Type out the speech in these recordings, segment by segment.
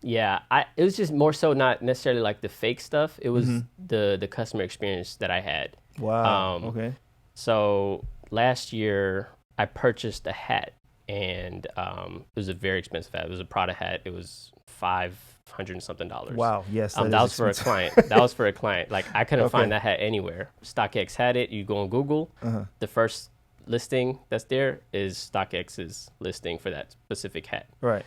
Yeah, it was just more so not necessarily like the fake stuff. It was the customer experience that I had. Wow. Okay. So last year I purchased a hat, and it was a very expensive hat. It was a Prada hat. It was $500 and something. Wow. Yes, that That is was for a expensive. client. That was for a client. Like I couldn't Okay. find that hat anywhere. StockX had it. You go on Google, the first listing that's there is StockX's listing for that specific hat. Right.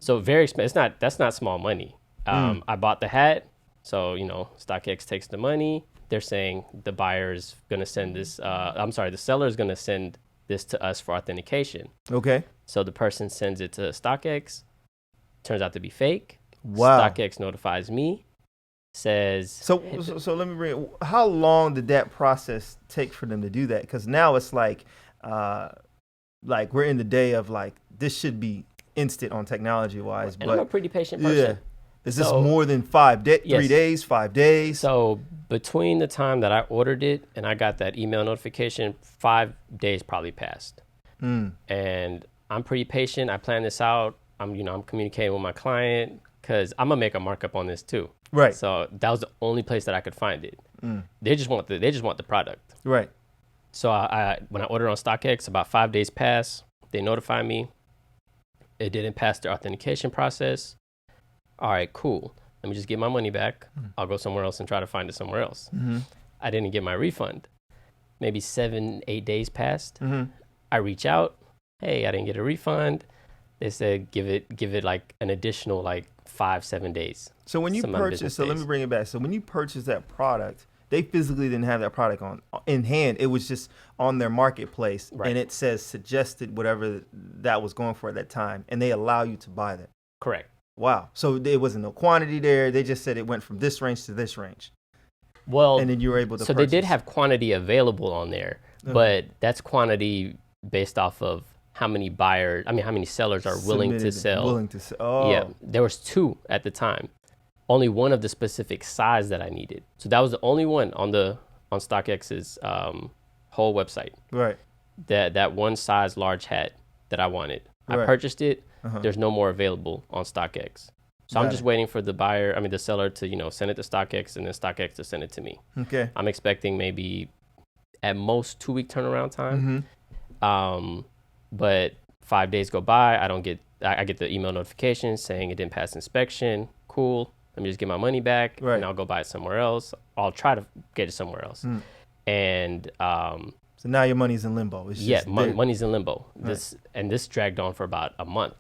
So very expensive. That's not small money. I bought the hat, so StockX takes the money. They're saying the buyer is gonna send this. I'm sorry, the seller is gonna send this to us for authentication. Okay. So the person sends it to StockX. Turns out to be fake. Wow. StockX notifies me, says. So let me bring. How long did that process take for them to do that? Because now it's like we're in the day of like this should be instant on technology wise. And but I'm a pretty patient person. Yeah. Is this more than 5 days? Yes. 3 days? 5 days? So between the time that I ordered it and I got that email notification, 5 days probably passed. And I'm pretty patient. I plan this out. I'm communicating with my client because I'm gonna make a markup on this too. Right. So that was the only place that I could find it. They just want the product. Right. So I when I ordered on StockX, about 5 days pass. They notify me. It didn't pass the authentication process. All right, cool. Let me just get my money back. I'll go somewhere else and try to find it somewhere else. I didn't get my refund. Maybe 7-8 days passed. I reach out. Hey, I didn't get a refund. They said give it like an additional like 5-7 days. So when you purchase, so let me bring it back. So when you purchase that product, they physically didn't have that product in hand. It was just on their marketplace, Right. and it says suggested whatever that was going for at that time, and they allow you to buy that. Correct. Wow. So there wasn't no quantity there. They just said it went from this range to this range. Well, and then you were able to So purchase. they did have quantity available on there, but that's quantity based off of how many sellers are willing to sell. Oh. Yeah, there was 2 at the time. Only one of the specific size that I needed. So that was the only one on StockX's whole website. Right. That one size large hat that I wanted. Right. I purchased it. There's no more available on StockX. So I'm just waiting for the seller to, send it to StockX and then StockX to send it to me. Okay. I'm expecting maybe at most 2-week turnaround time. But 5 days go by. I get the email notification saying it didn't pass inspection. Cool. Let me just get my money back and I'll go buy it somewhere else. I'll try to get it somewhere else. And so now your money's in limbo. It's just money's in limbo. This dragged on for about a month.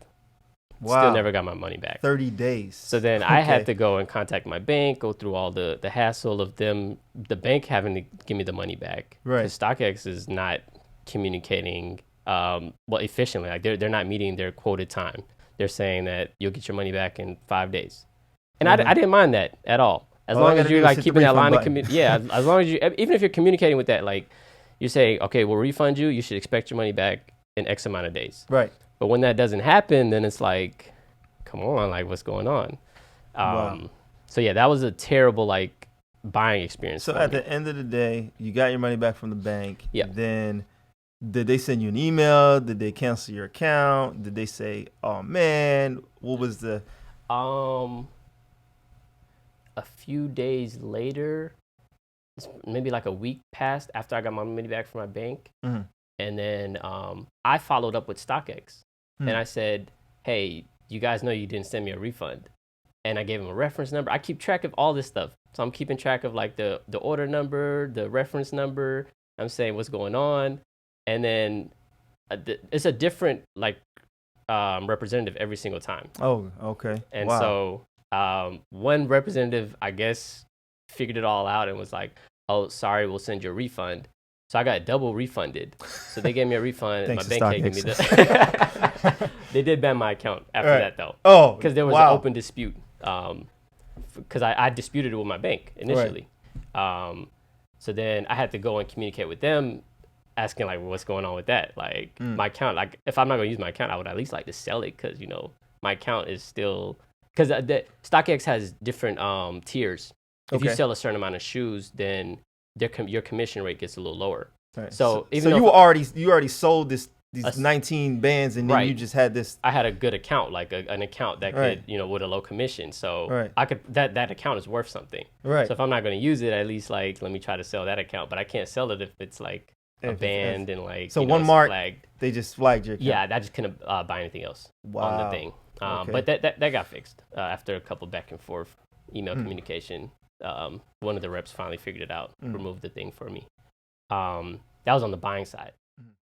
Wow. Still never got my money back. 30 days. So then I had to go and contact my bank, go through all the hassle of the bank having to give me the money back. Right. Because StockX is not communicating efficiently. Like they're not meeting their quoted time. They're saying that you'll get your money back in 5 days. And I didn't mind that at all. As long as you're like keeping that line of as long as even if you're communicating with that, like you say, okay, we'll refund you. You should expect your money back in X amount of days. Right. But when that doesn't happen, then it's like, come on, like what's going on? Wow. So yeah, that was a terrible like buying experience. So at the end of the day, you got your money back from the bank. Yeah. Then did they send you an email? Did they cancel your account? Did they say, oh man, what was the? A few days later, maybe like a week passed after I got my money back from my bank. And then I followed up with StockX and I said, hey, you guys know you didn't send me a refund. And I gave them a reference number. I keep track of all this stuff. So I'm keeping track of like the order number, the reference number. I'm saying what's going on. And then it's a different like representative every single time. Oh, okay. And so one representative, I guess, figured it all out and was like, oh, sorry, we'll send you a refund. So I got double refunded. So they game me a refund. My bank can't give me the. They did ban my account after that though. Oh, because there was an open dispute. Because I disputed it with my bank initially. So then I had to go and communicate with them, asking like, what's going on with that? Like my account, like if I'm not gonna use my account, I would at least like to sell it because my account is still because the StockX has different tiers. If you sell a certain amount of shoes, then your commission rate gets a little lower. Right. So you already sold this these 19 bands, and then you just had this. I had a good account, like an account that could, with a low commission. So I could that account is worth something. Right. So if I'm not going to use it, at least like let me try to sell that account. But I can't sell it if it's like a band and like so one mark flagged. They just flagged your account. Yeah, I just couldn't buy anything else on the thing. But that got fixed after a couple back and forth email communication. One of the reps finally figured it out, removed the thing for me. That was on the buying side.